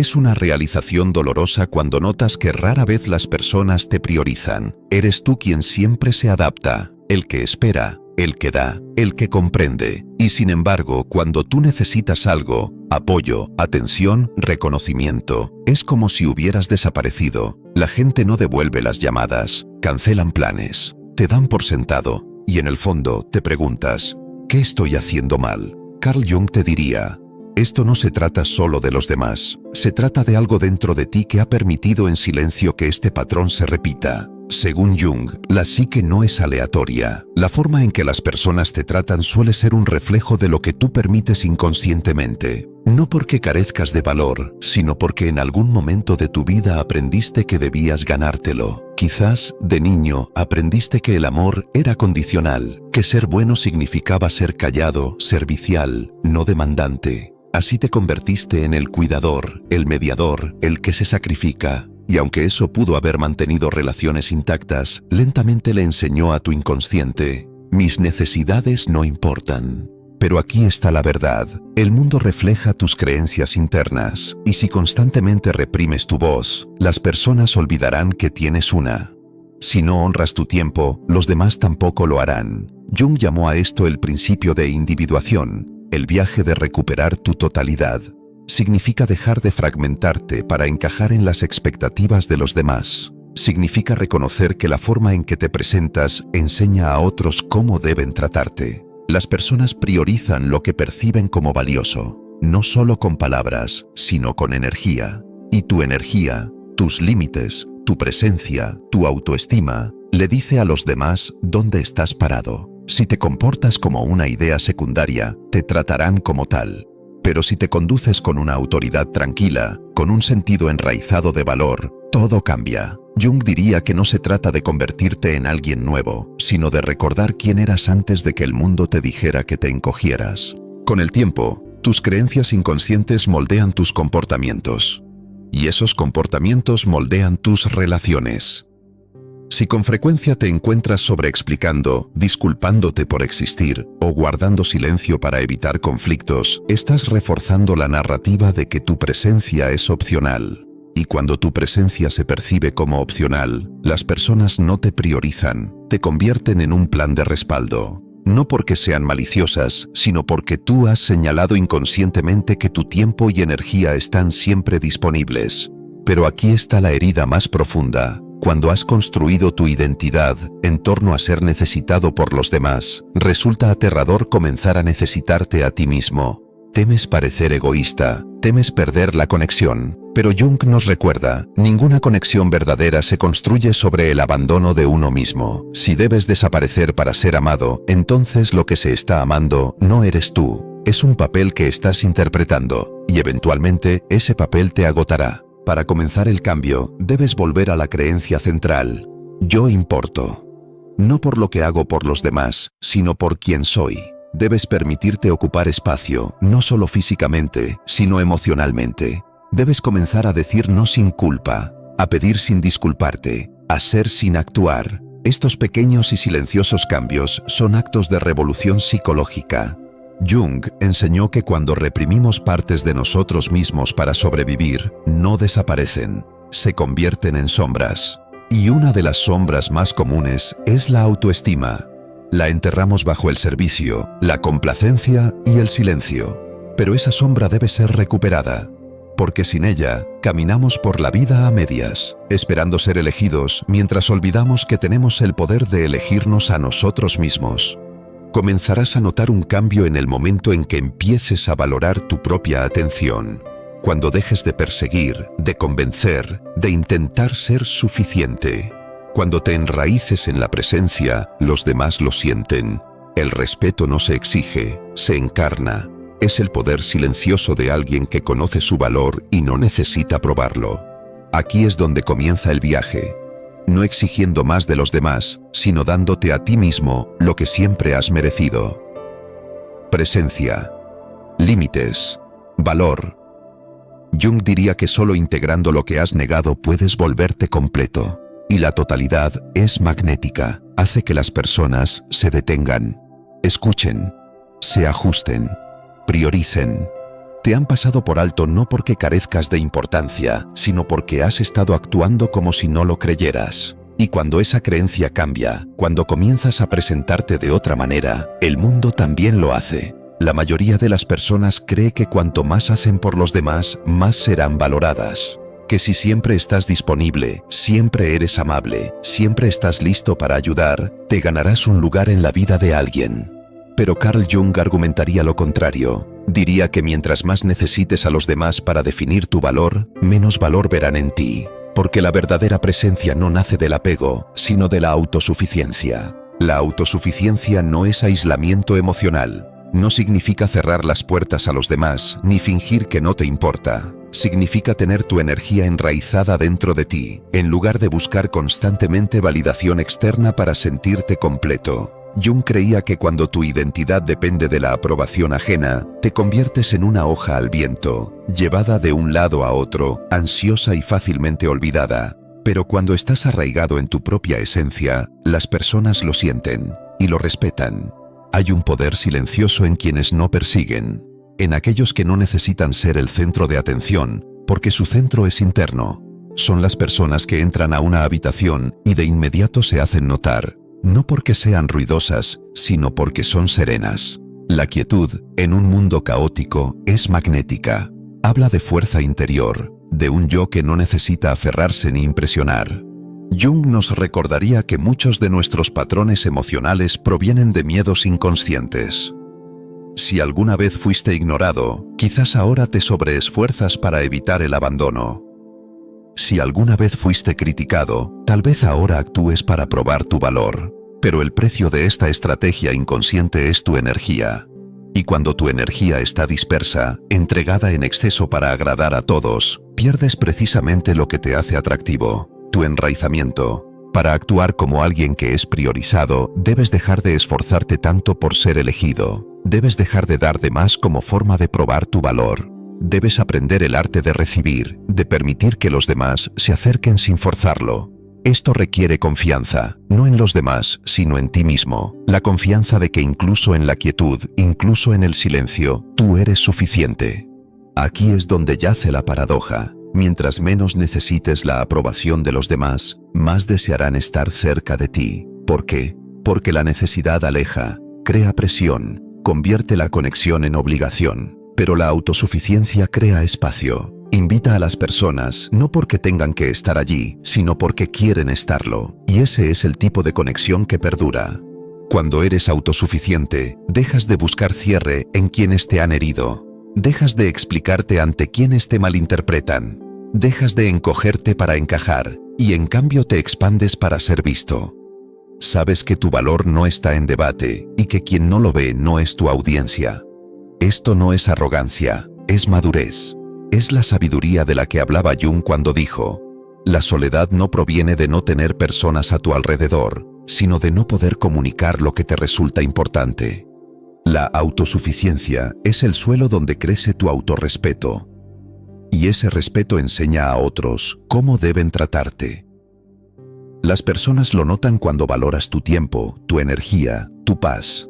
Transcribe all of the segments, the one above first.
Es una realización dolorosa cuando notas que rara vez las personas te priorizan. Eres tú quien siempre se adapta, el que espera, el que da, el que comprende. Y sin embargo, cuando tú necesitas algo, apoyo, atención, reconocimiento, es como si hubieras desaparecido. La gente no devuelve las llamadas, cancelan planes, te dan por sentado, y en el fondo te preguntas, ¿qué estoy haciendo mal? Carl Jung te diría, esto no se trata solo de los demás, se trata de algo dentro de ti que ha permitido en silencio que este patrón se repita. Según Jung, la psique no es aleatoria. La forma en que las personas te tratan suele ser un reflejo de lo que tú permites inconscientemente. No porque carezcas de valor, sino porque en algún momento de tu vida aprendiste que debías ganártelo. Quizás, de niño, aprendiste que el amor era condicional, que ser bueno significaba ser callado, servicial, no demandante. Así te convertiste en el cuidador, el mediador, el que se sacrifica. Y aunque eso pudo haber mantenido relaciones intactas, lentamente le enseñó a tu inconsciente, mis necesidades no importan. Pero aquí está la verdad, el mundo refleja tus creencias internas, y si constantemente reprimes tu voz, las personas olvidarán que tienes una. Si no honras tu tiempo, los demás tampoco lo harán. Jung llamó a esto el principio de individuación, el viaje de recuperar tu totalidad. Significa dejar de fragmentarte para encajar en las expectativas de los demás. Significa reconocer que la forma en que te presentas enseña a otros cómo deben tratarte. Las personas priorizan lo que perciben como valioso, no solo con palabras, sino con energía. Y tu energía, tus límites, tu presencia, tu autoestima, le dice a los demás dónde estás parado. Si te comportas como una idea secundaria, te tratarán como tal. Pero si te conduces con una autoridad tranquila, con un sentido enraizado de valor, todo cambia. Jung diría que no se trata de convertirte en alguien nuevo, sino de recordar quién eras antes de que el mundo te dijera que te encogieras. Con el tiempo, tus creencias inconscientes moldean tus comportamientos. Y esos comportamientos moldean tus relaciones. Si con frecuencia te encuentras sobreexplicando, disculpándote por existir o guardando silencio para evitar conflictos, estás reforzando la narrativa de que tu presencia es opcional. Y cuando tu presencia se percibe como opcional, las personas no te priorizan, te convierten en un plan de respaldo. No porque sean maliciosas, sino porque tú has señalado inconscientemente que tu tiempo y energía están siempre disponibles. Pero aquí está la herida más profunda. Cuando has construido tu identidad en torno a ser necesitado por los demás, resulta aterrador comenzar a necesitarte a ti mismo. Temes parecer egoísta, temes perder la conexión. Pero Jung nos recuerda, ninguna conexión verdadera se construye sobre el abandono de uno mismo. Si debes desaparecer para ser amado, entonces lo que se está amando no eres tú. Es un papel que estás interpretando, y eventualmente ese papel te agotará. Para comenzar el cambio, debes volver a la creencia central. Yo importo. No por lo que hago por los demás, sino por quién soy. Debes permitirte ocupar espacio, no solo físicamente, sino emocionalmente. Debes comenzar a decir no sin culpa, a pedir sin disculparte, a ser sin actuar. Estos pequeños y silenciosos cambios son actos de revolución psicológica. Jung enseñó que cuando reprimimos partes de nosotros mismos para sobrevivir, no desaparecen, se convierten en sombras. Y una de las sombras más comunes es la autoestima. La enterramos bajo el servicio, la complacencia y el silencio. Pero esa sombra debe ser recuperada, porque sin ella, caminamos por la vida a medias, esperando ser elegidos mientras olvidamos que tenemos el poder de elegirnos a nosotros mismos. Comenzarás a notar un cambio en el momento en que empieces a valorar tu propia atención. Cuando dejes de perseguir, de convencer, de intentar ser suficiente. Cuando te enraíces en la presencia, los demás lo sienten. El respeto no se exige, se encarna. Es el poder silencioso de alguien que conoce su valor y no necesita probarlo. Aquí es donde comienza el viaje. No exigiendo más de los demás, sino dándote a ti mismo lo que siempre has merecido. Presencia. Límites. Valor. Jung diría que solo integrando lo que has negado puedes volverte completo. Y la totalidad es magnética. Hace que las personas se detengan, escuchen, se ajusten, prioricen. Te han pasado por alto no porque carezcas de importancia, sino porque has estado actuando como si no lo creyeras. Y cuando esa creencia cambia, cuando comienzas a presentarte de otra manera, el mundo también lo hace. La mayoría de las personas cree que cuanto más hacen por los demás, más serán valoradas. Que si siempre estás disponible, siempre eres amable, siempre estás listo para ayudar, te ganarás un lugar en la vida de alguien. Pero Carl Jung argumentaría lo contrario. Diría que mientras más necesites a los demás para definir tu valor, menos valor verán en ti. Porque la verdadera presencia no nace del apego, sino de la autosuficiencia. La autosuficiencia no es aislamiento emocional. No significa cerrar las puertas a los demás, ni fingir que no te importa. Significa tener tu energía enraizada dentro de ti, en lugar de buscar constantemente validación externa para sentirte completo. Jung creía que cuando tu identidad depende de la aprobación ajena, te conviertes en una hoja al viento, llevada de un lado a otro, ansiosa y fácilmente olvidada. Pero cuando estás arraigado en tu propia esencia, las personas lo sienten y lo respetan. Hay un poder silencioso en quienes no persiguen, en aquellos que no necesitan ser el centro de atención, porque su centro es interno. Son las personas que entran a una habitación y de inmediato se hacen notar. No porque sean ruidosas, sino porque son serenas. La quietud, en un mundo caótico, es magnética. Habla de fuerza interior, de un yo que no necesita aferrarse ni impresionar. Jung nos recordaría que muchos de nuestros patrones emocionales provienen de miedos inconscientes. Si alguna vez fuiste ignorado, quizás ahora te sobreesfuerzas para evitar el abandono. Si alguna vez fuiste criticado, tal vez ahora actúes para probar tu valor. Pero el precio de esta estrategia inconsciente es tu energía. Y cuando tu energía está dispersa, entregada en exceso para agradar a todos, pierdes precisamente lo que te hace atractivo, tu enraizamiento. Para actuar como alguien que es priorizado, debes dejar de esforzarte tanto por ser elegido. Debes dejar de dar de más como forma de probar tu valor. Debes aprender el arte de recibir, de permitir que los demás se acerquen sin forzarlo. Esto requiere confianza, no en los demás, sino en ti mismo. La confianza de que incluso en la quietud, incluso en el silencio, tú eres suficiente. Aquí es donde yace la paradoja. Mientras menos necesites la aprobación de los demás, más desearán estar cerca de ti. ¿Por qué? Porque la necesidad aleja, crea presión, convierte la conexión en obligación. Pero la autosuficiencia crea espacio. Invita a las personas no porque tengan que estar allí, sino porque quieren estarlo. Y ese es el tipo de conexión que perdura. Cuando eres autosuficiente, dejas de buscar cierre en quienes te han herido. Dejas de explicarte ante quienes te malinterpretan. Dejas de encogerte para encajar, y en cambio te expandes para ser visto. Sabes que tu valor no está en debate, y que quien no lo ve no es tu audiencia. Esto no es arrogancia, es madurez. Es la sabiduría de la que hablaba Jung cuando dijo: la soledad no proviene de no tener personas a tu alrededor, sino de no poder comunicar lo que te resulta importante. La autosuficiencia es el suelo donde crece tu autorrespeto. Y ese respeto enseña a otros cómo deben tratarte. Las personas lo notan cuando valoras tu tiempo, tu energía, tu paz.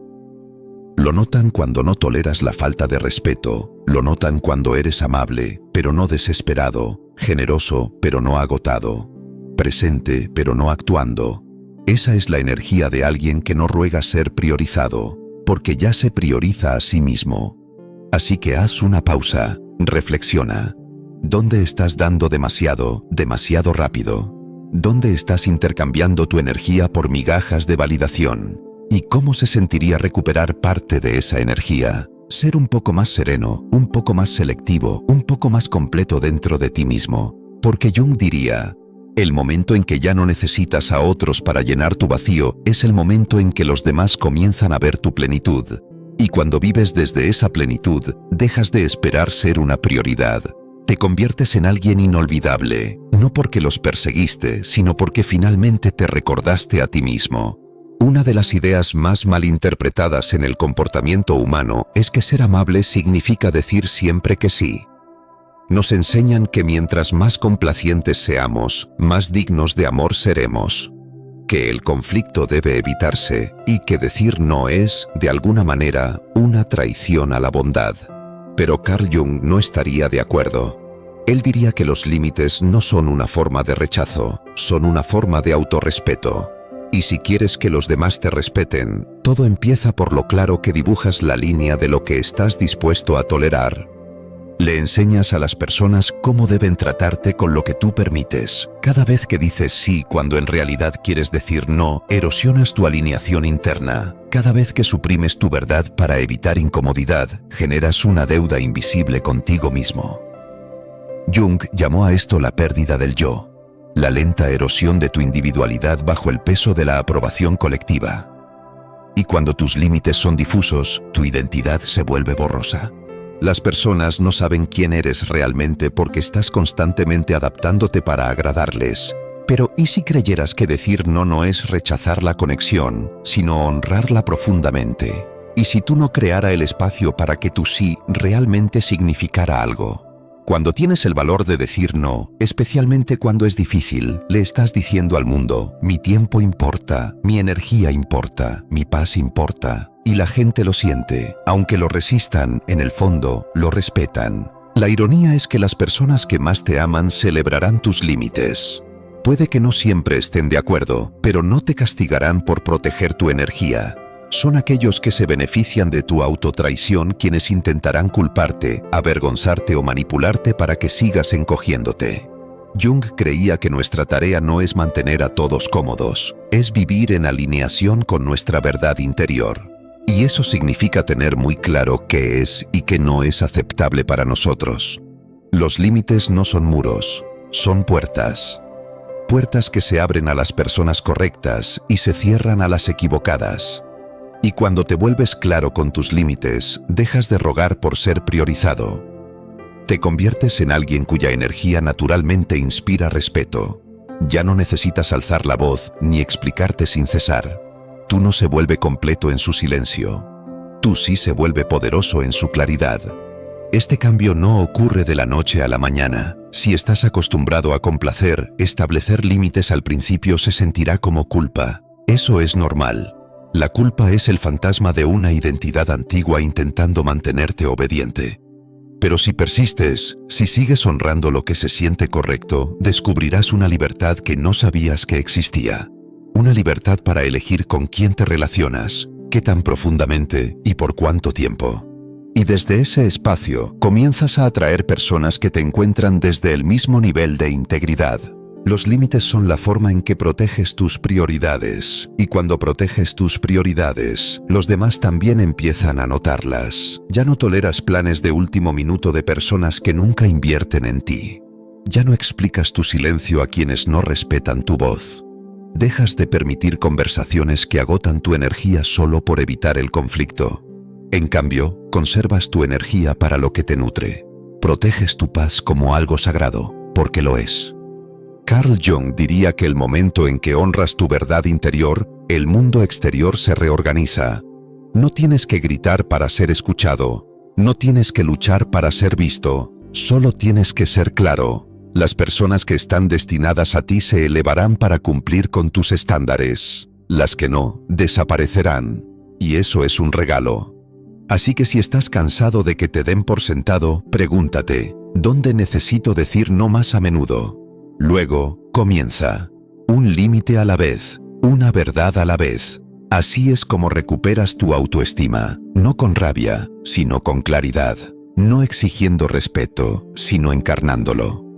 Lo notan cuando no toleras la falta de respeto. Lo notan cuando eres amable, pero no desesperado, generoso, pero no agotado, presente, pero no actuando. Esa es la energía de alguien que no ruega ser priorizado, porque ya se prioriza a sí mismo. Así que haz una pausa, reflexiona. ¿Dónde estás dando demasiado, demasiado rápido? ¿Dónde estás intercambiando tu energía por migajas de validación? ¿Y cómo se sentiría recuperar parte de esa energía? Ser un poco más sereno, un poco más selectivo, un poco más completo dentro de ti mismo. Porque Jung diría: el momento en que ya no necesitas a otros para llenar tu vacío es el momento en que los demás comienzan a ver tu plenitud. Y cuando vives desde esa plenitud, dejas de esperar ser una prioridad. Te conviertes en alguien inolvidable, no porque los perseguiste, sino porque finalmente te recordaste a ti mismo. Una de las ideas más malinterpretadas en el comportamiento humano es que ser amable significa decir siempre que sí. Nos enseñan que mientras más complacientes seamos, más dignos de amor seremos. Que el conflicto debe evitarse y que decir no es, de alguna manera, una traición a la bondad. Pero Carl Jung no estaría de acuerdo. Él diría que los límites no son una forma de rechazo, son una forma de autorrespeto. Y si quieres que los demás te respeten, todo empieza por lo claro que dibujas la línea de lo que estás dispuesto a tolerar. Le enseñas a las personas cómo deben tratarte con lo que tú permites. Cada vez que dices sí cuando en realidad quieres decir no, erosionas tu alineación interna. Cada vez que suprimes tu verdad para evitar incomodidad, generas una deuda invisible contigo mismo. Jung llamó a esto la pérdida del yo, la lenta erosión de tu individualidad bajo el peso de la aprobación colectiva. Y cuando tus límites son difusos, tu identidad se vuelve borrosa. Las personas no saben quién eres realmente porque estás constantemente adaptándote para agradarles. Pero ¿y si creyeras que decir no no es rechazar la conexión, sino honrarla profundamente? ¿Y si tú no creara el espacio para que tu sí realmente significara algo? Cuando tienes el valor de decir no, especialmente cuando es difícil, le estás diciendo al mundo, mi tiempo importa, mi energía importa, mi paz importa. Y la gente lo siente, aunque lo resistan, en el fondo, lo respetan. La ironía es que las personas que más te aman celebrarán tus límites. Puede que no siempre estén de acuerdo, pero no te castigarán por proteger tu energía. Son aquellos que se benefician de tu autotraición quienes intentarán culparte, avergonzarte o manipularte para que sigas encogiéndote. Jung creía que nuestra tarea no es mantener a todos cómodos, es vivir en alineación con nuestra verdad interior. Y eso significa tener muy claro qué es y qué no es aceptable para nosotros. Los límites no son muros, son puertas. Puertas que se abren a las personas correctas y se cierran a las equivocadas. Y cuando te vuelves claro con tus límites, dejas de rogar por ser priorizado. Te conviertes en alguien cuya energía naturalmente inspira respeto. Ya no necesitas alzar la voz ni explicarte sin cesar. Tú no se vuelve completo en su silencio. Tú sí se vuelve poderoso en su claridad. Este cambio no ocurre de la noche a la mañana. Si estás acostumbrado a complacer, establecer límites al principio se sentirá como culpa. Eso es normal. La culpa es el fantasma de una identidad antigua intentando mantenerte obediente. Pero si persistes, si sigues honrando lo que se siente correcto, descubrirás una libertad que no sabías que existía. Una libertad para elegir con quién te relacionas, qué tan profundamente y por cuánto tiempo. Y desde ese espacio, comienzas a atraer personas que te encuentran desde el mismo nivel de integridad. Los límites son la forma en que proteges tus prioridades, y cuando proteges tus prioridades, los demás también empiezan a notarlas. Ya no toleras planes de último minuto de personas que nunca invierten en ti. Ya no explicas tu silencio a quienes no respetan tu voz. Dejas de permitir conversaciones que agotan tu energía solo por evitar el conflicto. En cambio, conservas tu energía para lo que te nutre. Proteges tu paz como algo sagrado, porque lo es. Carl Jung diría que el momento en que honras tu verdad interior, el mundo exterior se reorganiza. No tienes que gritar para ser escuchado. No tienes que luchar para ser visto. Solo tienes que ser claro. Las personas que están destinadas a ti se elevarán para cumplir con tus estándares. Las que no, desaparecerán. Y eso es un regalo. Así que si estás cansado de que te den por sentado, pregúntate, ¿dónde necesito decir no más a menudo? Luego, comienza. Un límite a la vez, una verdad a la vez. Así es como recuperas tu autoestima, no con rabia, sino con claridad. No exigiendo respeto, sino encarnándolo.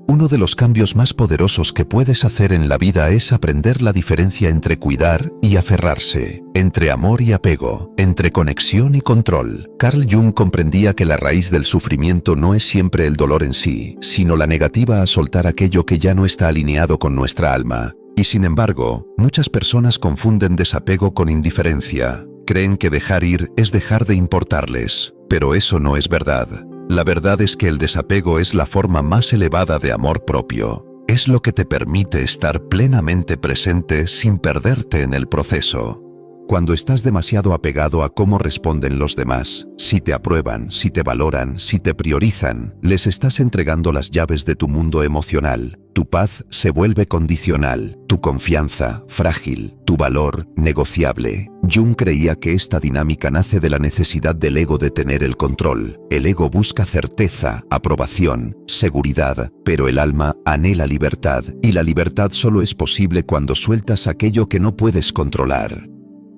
Uno de los cambios más poderosos que puedes hacer en la vida es aprender la diferencia entre cuidar y aferrarse, entre amor y apego, entre conexión y control. Carl Jung comprendía que la raíz del sufrimiento no es siempre el dolor en sí, sino la negativa a soltar aquello que ya no está alineado con nuestra alma. Y sin embargo, muchas personas confunden desapego con indiferencia. Creen que dejar ir es dejar de importarles, pero eso no es verdad. La verdad es que el desapego es la forma más elevada de amor propio. Es lo que te permite estar plenamente presente sin perderte en el proceso. Cuando estás demasiado apegado a cómo responden los demás, si te aprueban, si te valoran, si te priorizan, les estás entregando las llaves de tu mundo emocional. Tu paz se vuelve condicional, tu confianza frágil, tu valor negociable. Jung creía que esta dinámica nace de la necesidad del ego de tener el control. El ego busca certeza, aprobación, seguridad, pero el alma anhela libertad, y la libertad solo es posible cuando sueltas aquello que no puedes controlar.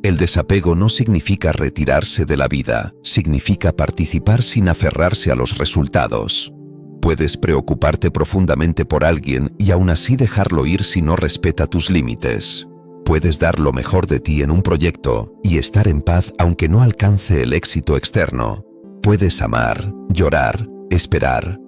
El desapego no significa retirarse de la vida, significa participar sin aferrarse a los resultados. Puedes preocuparte profundamente por alguien y aún así dejarlo ir si no respeta tus límites. Puedes dar lo mejor de ti en un proyecto y estar en paz aunque no alcance el éxito externo. Puedes amar, llorar, esperar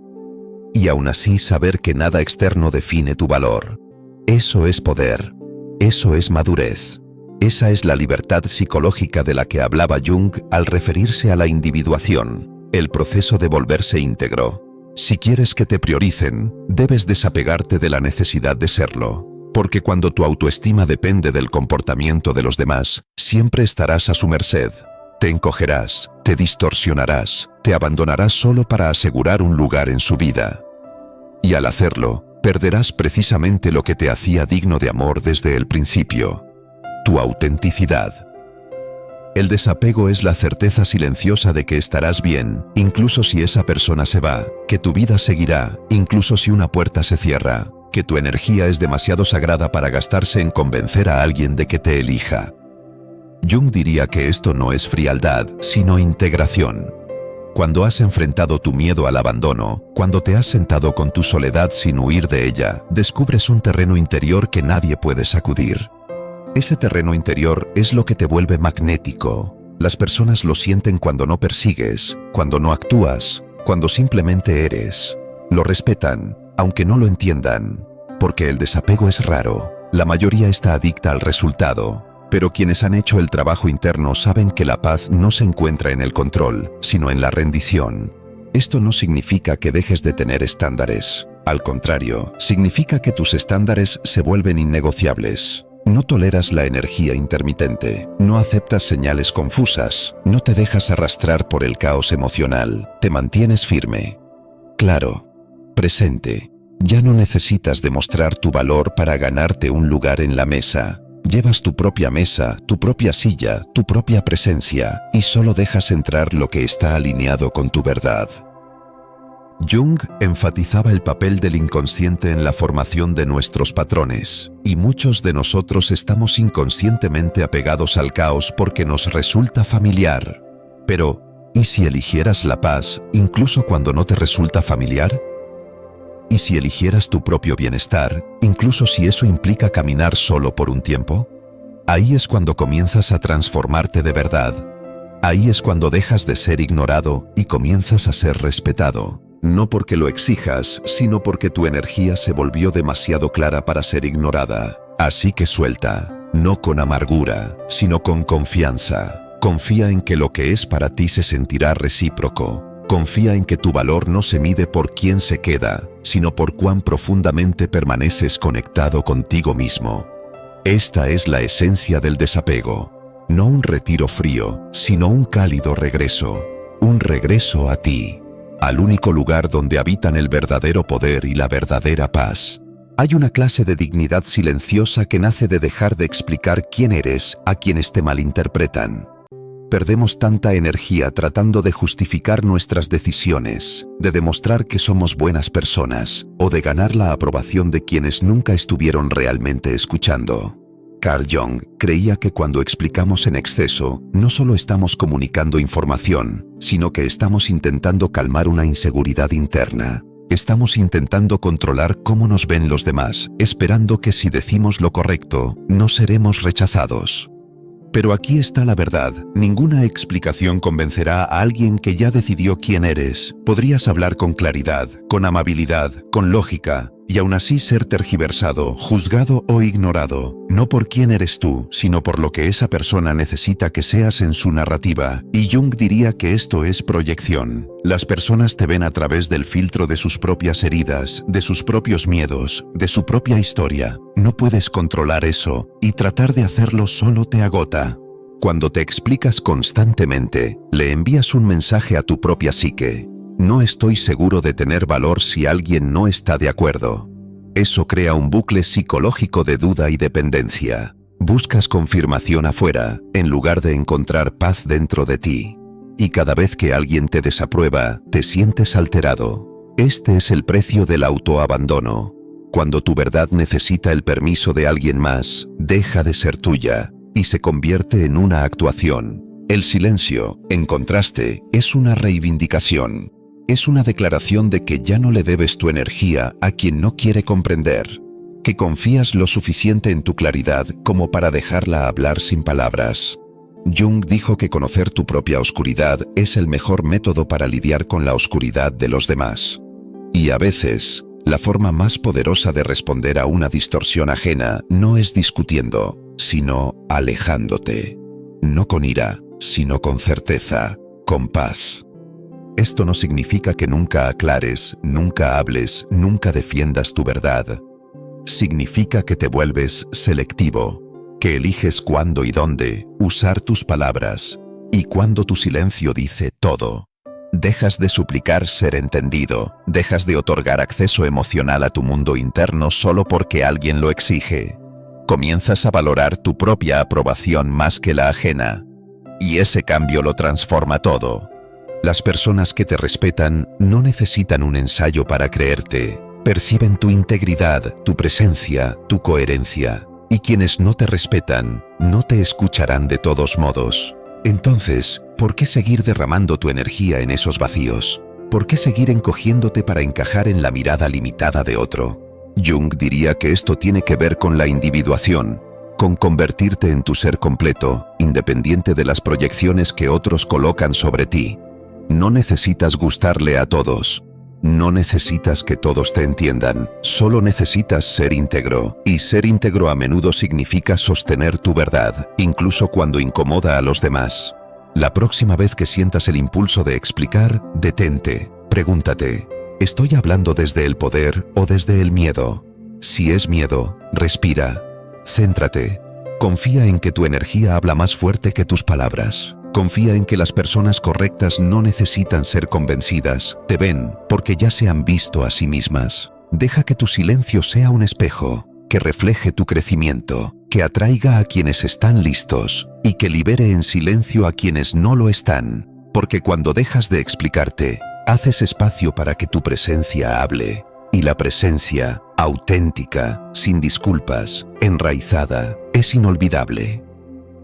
y aún así saber que nada externo define tu valor. Eso es poder. Eso es madurez. Esa es la libertad psicológica de la que hablaba Jung al referirse a la individuación, el proceso de volverse íntegro. Si quieres que te prioricen, debes desapegarte de la necesidad de serlo, porque cuando tu autoestima depende del comportamiento de los demás, siempre estarás a su merced. Te encogerás, te distorsionarás, te abandonarás solo para asegurar un lugar en su vida. Y al hacerlo, perderás precisamente lo que te hacía digno de amor desde el principio. Tu autenticidad. El desapego es la certeza silenciosa de que estarás bien, incluso si esa persona se va, que tu vida seguirá, incluso si una puerta se cierra, que tu energía es demasiado sagrada para gastarse en convencer a alguien de que te elija. Jung diría que esto no es frialdad, sino integración. Cuando has enfrentado tu miedo al abandono, cuando te has sentado con tu soledad sin huir de ella, descubres un terreno interior que nadie puede sacudir. Ese terreno interior es lo que te vuelve magnético. Las personas lo sienten cuando no persigues, cuando no actúas, cuando simplemente eres. Lo respetan, aunque no lo entiendan, porque el desapego es raro. La mayoría está adicta al resultado, pero quienes han hecho el trabajo interno saben que la paz no se encuentra en el control, sino en la rendición. Esto no significa que dejes de tener estándares. Al contrario, significa que tus estándares se vuelven innegociables. No toleras la energía intermitente, no aceptas señales confusas, no te dejas arrastrar por el caos emocional, te mantienes firme. Claro, presente. Ya no necesitas demostrar tu valor para ganarte un lugar en la mesa. Llevas tu propia mesa, tu propia silla, tu propia presencia, y solo dejas entrar lo que está alineado con tu verdad. Jung enfatizaba el papel del inconsciente en la formación de nuestros patrones, y muchos de nosotros estamos inconscientemente apegados al caos porque nos resulta familiar. Pero, ¿y si eligieras la paz, incluso cuando no te resulta familiar? ¿Y si eligieras tu propio bienestar, incluso si eso implica caminar solo por un tiempo? Ahí es cuando comienzas a transformarte de verdad. Ahí es cuando dejas de ser ignorado y comienzas a ser respetado. No porque lo exijas, sino porque tu energía se volvió demasiado clara para ser ignorada. Así que suelta, no con amargura, sino con confianza. Confía en que lo que es para ti se sentirá recíproco. Confía en que tu valor no se mide por quién se queda, sino por cuán profundamente permaneces conectado contigo mismo. Esta es la esencia del desapego. No un retiro frío, sino un cálido regreso. Un regreso a ti. Al único lugar donde habitan el verdadero poder y la verdadera paz. Hay una clase de dignidad silenciosa que nace de dejar de explicar quién eres a quienes te malinterpretan. Perdemos tanta energía tratando de justificar nuestras decisiones, de demostrar que somos buenas personas, o de ganar la aprobación de quienes nunca estuvieron realmente escuchando. Carl Jung creía que cuando explicamos en exceso, no solo estamos comunicando información, sino que estamos intentando calmar una inseguridad interna. Estamos intentando controlar cómo nos ven los demás, esperando que si decimos lo correcto, no seremos rechazados. Pero aquí está la verdad. Ninguna explicación convencerá a alguien que ya decidió quién eres. Podrías hablar con claridad, con amabilidad, con lógica, y aún así ser tergiversado, juzgado o ignorado, no por quién eres tú, sino por lo que esa persona necesita que seas en su narrativa. Y Jung diría que esto es proyección. Las personas te ven a través del filtro de sus propias heridas, de sus propios miedos, de su propia historia. No puedes controlar eso, y tratar de hacerlo solo te agota. Cuando te explicas constantemente, le envías un mensaje a tu propia psique. No estoy seguro de tener valor si alguien no está de acuerdo. Eso crea un bucle psicológico de duda y dependencia. Buscas confirmación afuera, en lugar de encontrar paz dentro de ti. Y cada vez que alguien te desaprueba, te sientes alterado. Este es el precio del autoabandono. Cuando tu verdad necesita el permiso de alguien más, deja de ser tuya y se convierte en una actuación. El silencio, en contraste, es una reivindicación. Es una declaración de que ya no le debes tu energía a quien no quiere comprender, que confías lo suficiente en tu claridad como para dejarla hablar sin palabras. Jung dijo que conocer tu propia oscuridad es el mejor método para lidiar con la oscuridad de los demás. Y a veces, la forma más poderosa de responder a una distorsión ajena no es discutiendo, sino alejándote. No con ira, sino con certeza, con paz. Esto no significa que nunca aclares, nunca hables, nunca defiendas tu verdad. Significa que te vuelves selectivo, que eliges cuándo y dónde usar tus palabras, y cuándo tu silencio dice todo. Dejas de suplicar ser entendido, dejas de otorgar acceso emocional a tu mundo interno solo porque alguien lo exige. Comienzas a valorar tu propia aprobación más que la ajena, y ese cambio lo transforma todo. Las personas que te respetan no necesitan un ensayo para creerte. Perciben tu integridad, tu presencia, tu coherencia. Y quienes no te respetan, no te escucharán de todos modos. Entonces, ¿por qué seguir derramando tu energía en esos vacíos? ¿Por qué seguir encogiéndote para encajar en la mirada limitada de otro? Jung diría que esto tiene que ver con la individuación, con convertirte en tu ser completo, independiente de las proyecciones que otros colocan sobre ti. No necesitas gustarle a todos. No necesitas que todos te entiendan. Solo necesitas ser íntegro. Y ser íntegro a menudo significa sostener tu verdad, incluso cuando incomoda a los demás. La próxima vez que sientas el impulso de explicar, detente. Pregúntate, ¿estoy hablando desde el poder o desde el miedo? Si es miedo, respira. Céntrate. Confía en que tu energía habla más fuerte que tus palabras. Confía en que las personas correctas no necesitan ser convencidas, te ven porque ya se han visto a sí mismas. Deja que tu silencio sea un espejo, que refleje tu crecimiento, que atraiga a quienes están listos y que libere en silencio a quienes no lo están. Porque cuando dejas de explicarte, haces espacio para que tu presencia hable. Y la presencia, auténtica, sin disculpas, enraizada, es inolvidable.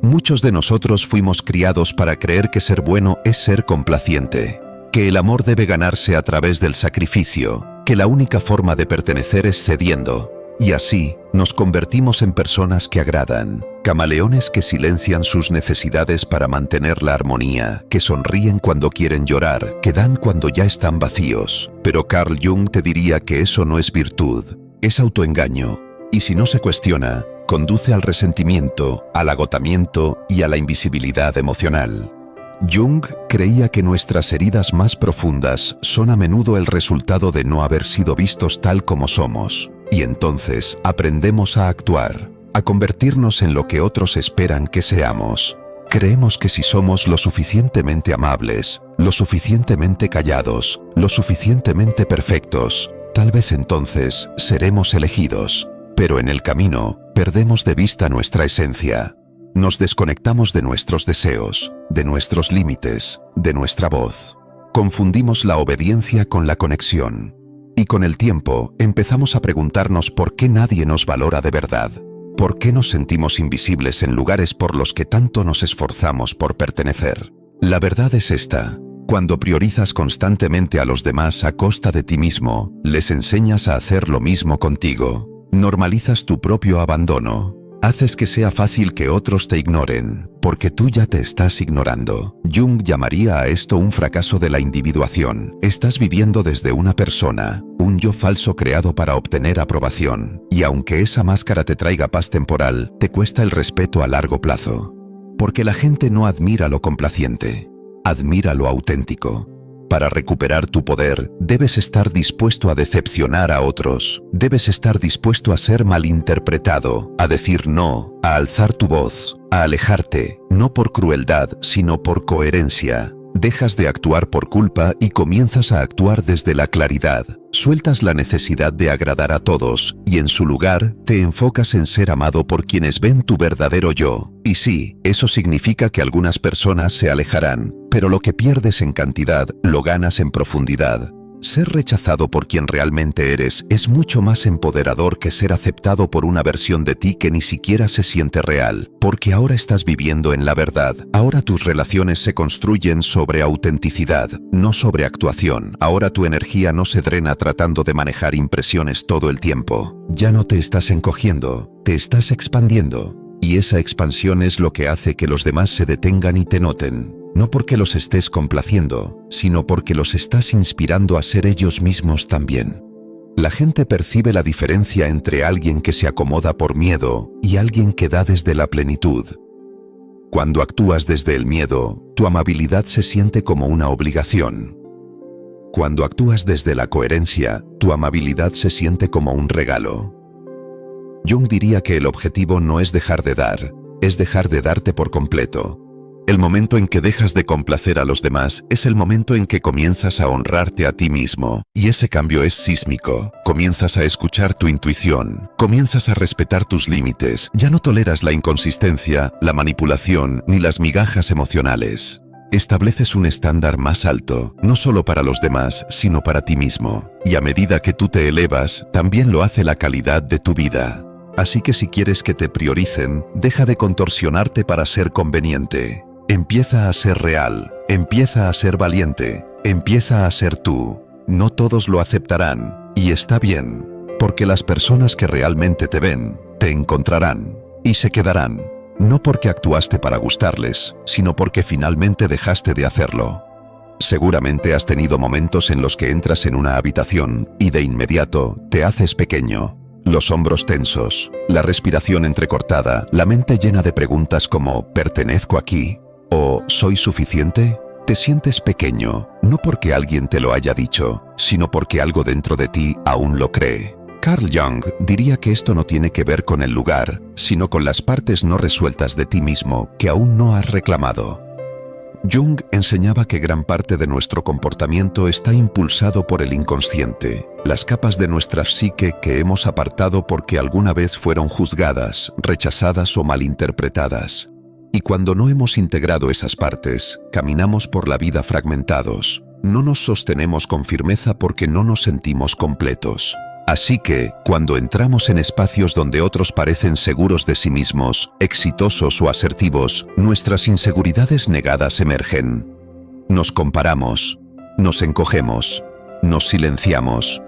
Muchos de nosotros fuimos criados para creer que ser bueno es ser complaciente, que el amor debe ganarse a través del sacrificio, que la única forma de pertenecer es cediendo, y así nos convertimos en personas que agradan, camaleones que silencian sus necesidades para mantener la armonía, que sonríen cuando quieren llorar, que dan cuando ya están vacíos. Pero Carl Jung te diría que eso no es virtud, es autoengaño, y si no se cuestiona, conduce al resentimiento, al agotamiento y a la invisibilidad emocional. Jung creía que nuestras heridas más profundas son a menudo el resultado de no haber sido vistos tal como somos, y entonces aprendemos a actuar, a convertirnos en lo que otros esperan que seamos. Creemos que si somos lo suficientemente amables, lo suficientemente callados, lo suficientemente perfectos, tal vez entonces seremos elegidos. Pero en el camino, perdemos de vista nuestra esencia. Nos desconectamos de nuestros deseos, de nuestros límites, de nuestra voz. Confundimos la obediencia con la conexión. Y con el tiempo, empezamos a preguntarnos por qué nadie nos valora de verdad. ¿Por qué nos sentimos invisibles en lugares por los que tanto nos esforzamos por pertenecer? La verdad es esta. Cuando priorizas constantemente a los demás a costa de ti mismo, les enseñas a hacer lo mismo contigo. Normalizas tu propio abandono. Haces que sea fácil que otros te ignoren, porque tú ya te estás ignorando. Jung llamaría a esto un fracaso de la individuación. Estás viviendo desde una persona, un yo falso creado para obtener aprobación. Y aunque esa máscara te traiga paz temporal, te cuesta el respeto a largo plazo. Porque la gente no admira lo complaciente, admira lo auténtico. Para recuperar tu poder, debes estar dispuesto a decepcionar a otros. Debes estar dispuesto a ser malinterpretado, a decir no, a alzar tu voz, a alejarte, no por crueldad, sino por coherencia. Dejas de actuar por culpa y comienzas a actuar desde la claridad. Sueltas la necesidad de agradar a todos y en su lugar te enfocas en ser amado por quienes ven tu verdadero yo. Y sí, eso significa que algunas personas se alejarán, pero lo que pierdes en cantidad lo ganas en profundidad. Ser rechazado por quien realmente eres es mucho más empoderador que ser aceptado por una versión de ti que ni siquiera se siente real, porque ahora estás viviendo en la verdad. Ahora tus relaciones se construyen sobre autenticidad, no sobre actuación. Ahora tu energía no se drena tratando de manejar impresiones todo el tiempo. Ya no te estás encogiendo, te estás expandiendo. Y esa expansión es lo que hace que los demás se detengan y te noten. No porque los estés complaciendo, sino porque los estás inspirando a ser ellos mismos también. La gente percibe la diferencia entre alguien que se acomoda por miedo y alguien que da desde la plenitud. Cuando actúas desde el miedo, tu amabilidad se siente como una obligación. Cuando actúas desde la coherencia, tu amabilidad se siente como un regalo. Jung diría que el objetivo no es dejar de dar, es dejar de darte por completo. El momento en que dejas de complacer a los demás es el momento en que comienzas a honrarte a ti mismo, y ese cambio es sísmico. Comienzas a escuchar tu intuición, comienzas a respetar tus límites, ya no toleras la inconsistencia, la manipulación ni las migajas emocionales. Estableces un estándar más alto, no solo para los demás, sino para ti mismo. Y a medida que tú te elevas, también lo hace la calidad de tu vida. Así que si quieres que te prioricen, deja de contorsionarte para ser conveniente. Empieza a ser real, empieza a ser valiente, empieza a ser tú. No todos lo aceptarán, y está bien, porque las personas que realmente te ven, te encontrarán, y se quedarán. No porque actuaste para gustarles, sino porque finalmente dejaste de hacerlo. Seguramente has tenido momentos en los que entras en una habitación y de inmediato te haces pequeño. Los hombros tensos, la respiración entrecortada, la mente llena de preguntas como ¿pertenezco aquí? ¿O soy suficiente? Te sientes pequeño, no porque alguien te lo haya dicho, sino porque algo dentro de ti aún lo cree. Carl Jung diría que esto no tiene que ver con el lugar, sino con las partes no resueltas de ti mismo que aún no has reclamado. Jung enseñaba que gran parte de nuestro comportamiento está impulsado por el inconsciente, las capas de nuestra psique que hemos apartado porque alguna vez fueron juzgadas, rechazadas o malinterpretadas. Y cuando no hemos integrado esas partes, caminamos por la vida fragmentados. No nos sostenemos con firmeza porque no nos sentimos completos. Así que, cuando entramos en espacios donde otros parecen seguros de sí mismos, exitosos o asertivos, nuestras inseguridades negadas emergen. Nos comparamos, nos encogemos, nos silenciamos.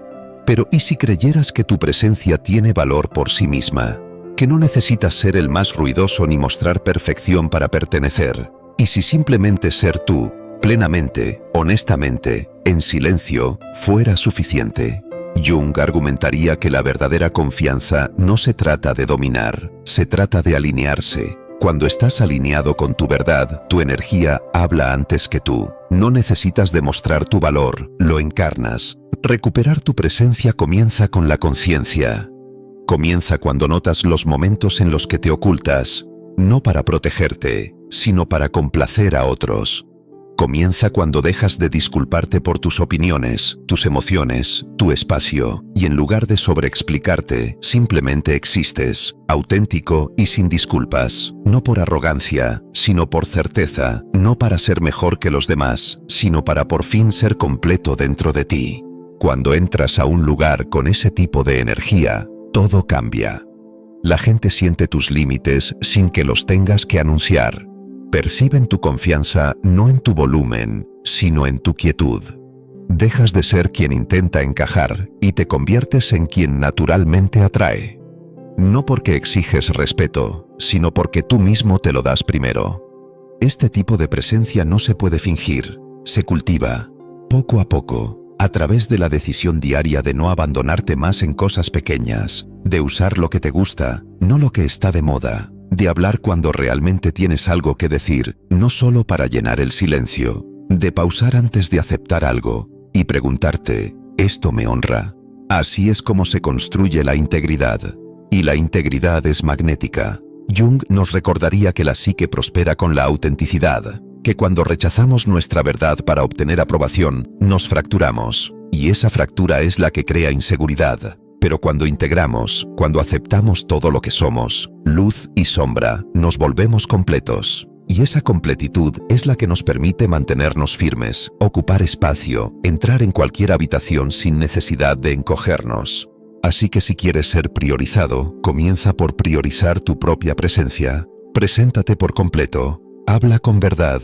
Pero ¿y si creyeras que tu presencia tiene valor por sí misma? Que no necesitas ser el más ruidoso ni mostrar perfección para pertenecer. ¿Y si simplemente ser tú, plenamente, honestamente, en silencio, fuera suficiente? Jung argumentaría que la verdadera confianza no se trata de dominar, se trata de alinearse. Cuando estás alineado con tu verdad, tu energía habla antes que tú. No necesitas demostrar tu valor, lo encarnas. Recuperar tu presencia comienza con la conciencia. Comienza cuando notas los momentos en los que te ocultas, no para protegerte, sino para complacer a otros. Comienza cuando dejas de disculparte por tus opiniones, tus emociones, tu espacio, y en lugar de sobreexplicarte, simplemente existes, auténtico y sin disculpas, no por arrogancia, sino por certeza, no para ser mejor que los demás, sino para por fin ser completo dentro de ti. Cuando entras a un lugar con ese tipo de energía, todo cambia. La gente siente tus límites sin que los tengas que anunciar. Perciben tu confianza no en tu volumen, sino en tu quietud. Dejas de ser quien intenta encajar y te conviertes en quien naturalmente atrae. No porque exiges respeto, sino porque tú mismo te lo das primero. Este tipo de presencia no se puede fingir, se cultiva, poco a poco, a través de la decisión diaria de no abandonarte más en cosas pequeñas, de usar lo que te gusta, no lo que está de moda. De hablar cuando realmente tienes algo que decir, no solo para llenar el silencio, de pausar antes de aceptar algo y preguntarte, ¿esto me honra? Así es como se construye la integridad. Y la integridad es magnética. Jung nos recordaría que la psique prospera con la autenticidad, que cuando rechazamos nuestra verdad para obtener aprobación, nos fracturamos, y esa fractura es la que crea inseguridad. Pero cuando integramos, cuando aceptamos todo lo que somos, luz y sombra, nos volvemos completos. Y esa completitud es la que nos permite mantenernos firmes, ocupar espacio, entrar en cualquier habitación sin necesidad de encogernos. Así que si quieres ser priorizado, comienza por priorizar tu propia presencia. Preséntate por completo, habla con verdad,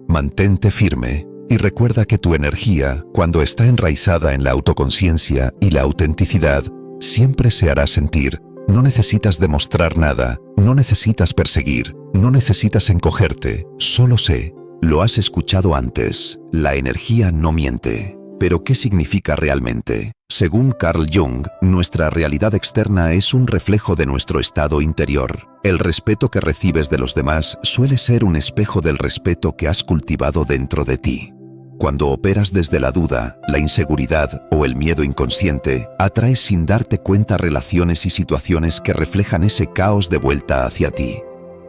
mantente firme y recuerda que tu energía, cuando está enraizada en la autoconciencia y la autenticidad, siempre se hará sentir. No necesitas demostrar nada, no necesitas perseguir, no necesitas encogerte, solo sé. Lo has escuchado antes, la energía no miente. ¿Pero qué significa realmente? Según Carl Jung, nuestra realidad externa es un reflejo de nuestro estado interior. El respeto que recibes de los demás suele ser un espejo del respeto que has cultivado dentro de ti. Cuando operas desde la duda, la inseguridad o el miedo inconsciente, atraes sin darte cuenta relaciones y situaciones que reflejan ese caos de vuelta hacia ti.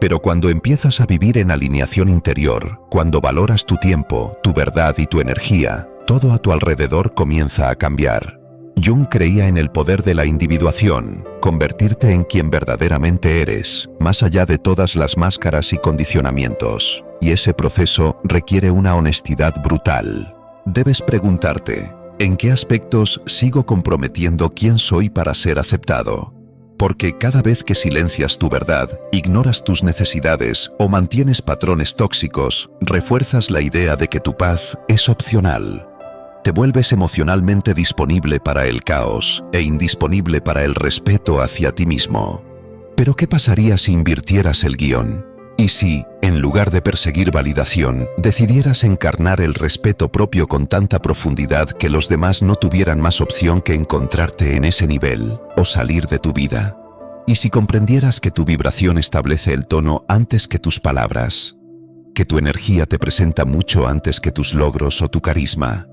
Pero cuando empiezas a vivir en alineación interior, cuando valoras tu tiempo, tu verdad y tu energía, todo a tu alrededor comienza a cambiar. Jung creía en el poder de la individuación, convertirte en quien verdaderamente eres, más allá de todas las máscaras y condicionamientos. Y ese proceso requiere una honestidad brutal. Debes preguntarte, ¿en qué aspectos sigo comprometiendo quién soy para ser aceptado? Porque cada vez que silencias tu verdad, ignoras tus necesidades o mantienes patrones tóxicos, refuerzas la idea de que tu paz es opcional. Te vuelves emocionalmente disponible para el caos e indisponible para el respeto hacia ti mismo. Pero ¿qué pasaría si invirtieras el guión? Y si, en lugar de perseguir validación, decidieras encarnar el respeto propio con tanta profundidad que los demás no tuvieran más opción que encontrarte en ese nivel o salir de tu vida? Y si comprendieras que tu vibración establece el tono antes que tus palabras, que tu energía te presenta mucho antes que tus logros o tu carisma.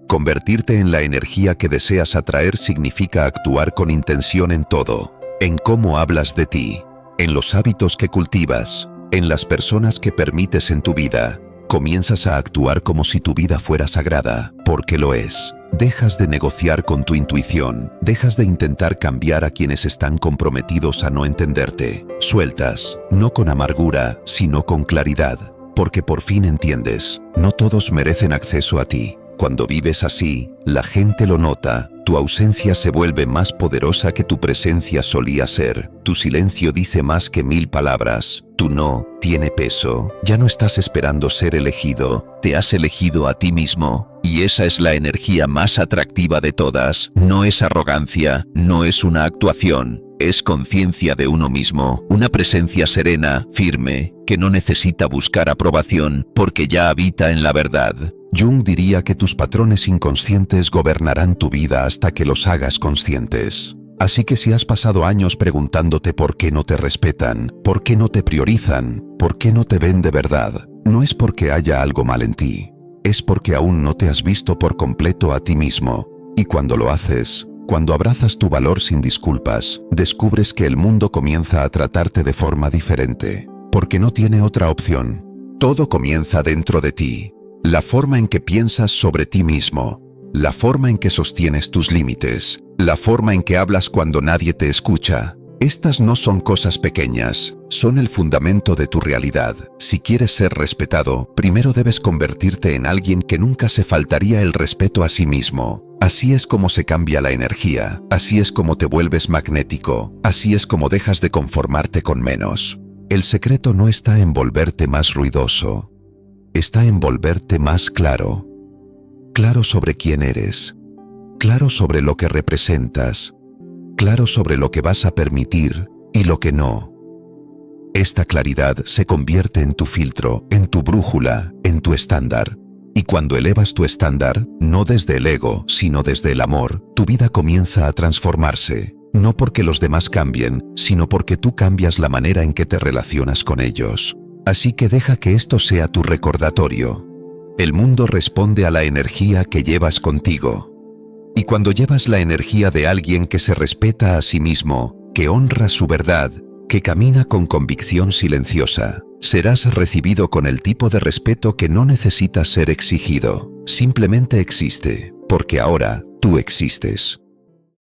Convertirte en la energía que deseas atraer significa actuar con intención en todo, en cómo hablas de ti, en los hábitos que cultivas, en las personas que permites en tu vida. Comienzas a actuar como si tu vida fuera sagrada, porque lo es. Dejas de negociar con tu intuición, dejas de intentar cambiar a quienes están comprometidos a no entenderte. Sueltas, no con amargura, sino con claridad, porque por fin entiendes, no todos merecen acceso a ti. Cuando vives así, la gente lo nota, tu ausencia se vuelve más poderosa que tu presencia solía ser, tu silencio dice más que 1000 palabras, tu no tiene peso, ya no estás esperando ser elegido, te has elegido a ti mismo, y esa es la energía más atractiva de todas, no es arrogancia, no es una actuación, es conciencia de uno mismo, una presencia serena, firme, que no necesita buscar aprobación, porque ya habita en la verdad. Jung diría que tus patrones inconscientes gobernarán tu vida hasta que los hagas conscientes. Así que si has pasado años preguntándote por qué no te respetan, por qué no te priorizan, por qué no te ven de verdad, no es porque haya algo mal en ti, es porque aún no te has visto por completo a ti mismo. Y cuando lo haces, cuando abrazas tu valor sin disculpas, descubres que el mundo comienza a tratarte de forma diferente, porque no tiene otra opción. Todo comienza dentro de ti. La forma en que piensas sobre ti mismo, la forma en que sostienes tus límites, la forma en que hablas cuando nadie te escucha. Estas no son cosas pequeñas, son el fundamento de tu realidad. Si quieres ser respetado, primero debes convertirte en alguien que nunca se faltaría el respeto a sí mismo. Así es como se cambia la energía, así es como te vuelves magnético, así es como dejas de conformarte con menos. El secreto no está en volverte más ruidoso. Está en volverte más claro. Claro sobre quién eres. Claro sobre lo que representas. Claro sobre lo que vas a permitir y lo que no. Esta claridad se convierte en tu filtro, en tu brújula, en tu estándar. Y cuando elevas tu estándar, no desde el ego, sino desde el amor, tu vida comienza a transformarse. No porque los demás cambien, sino porque tú cambias la manera en que te relacionas con ellos. Así que deja que esto sea tu recordatorio. El mundo responde a la energía que llevas contigo. Y cuando llevas la energía de alguien que se respeta a sí mismo, que honra su verdad, que camina con convicción silenciosa. Serás recibido con el tipo de respeto que no necesita ser exigido. Simplemente existe, porque ahora tú existes.